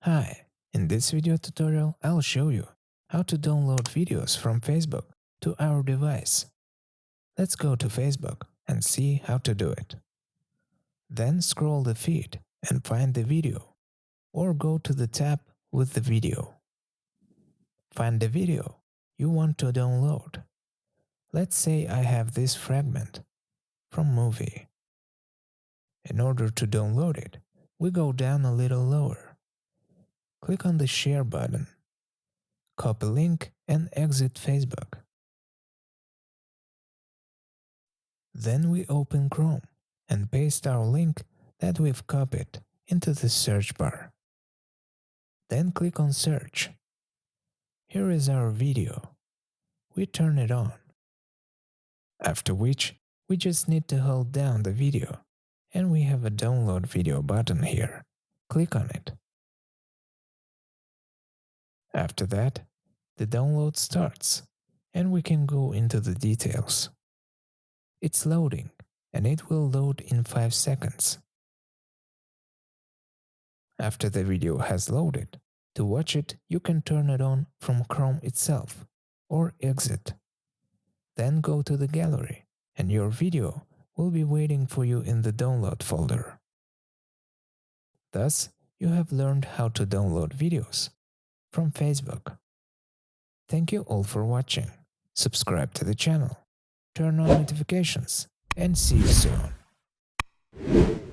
Hi, in this video tutorial I'll show you how to download videos from Facebook to our device. Let's go to Facebook and see how to do it. Then scroll the feed and find the video, or go to the tab with the video. Find the video you want to download. Let's say I have this fragment from movie. In order to download it, we go down a little lower. Click on the share button. Copy link and exit Facebook. Then we open Chrome and paste our link that we've copied into the search bar. Then click on Search. Here is our video. We turn it on. After which, we just need to hold down the video and we have a download video button here. Click on it. After that, the download starts and we can go into the details. It's loading and it will load in 5 seconds. After the video has loaded, to watch it you can turn it on from Chrome itself or exit. Then go to the gallery and your video will be waiting for you in the download folder. Thus, you have learned how to download videos from Facebook. Thank you all for watching. Subscribe to the channel, turn on notifications, and see you soon.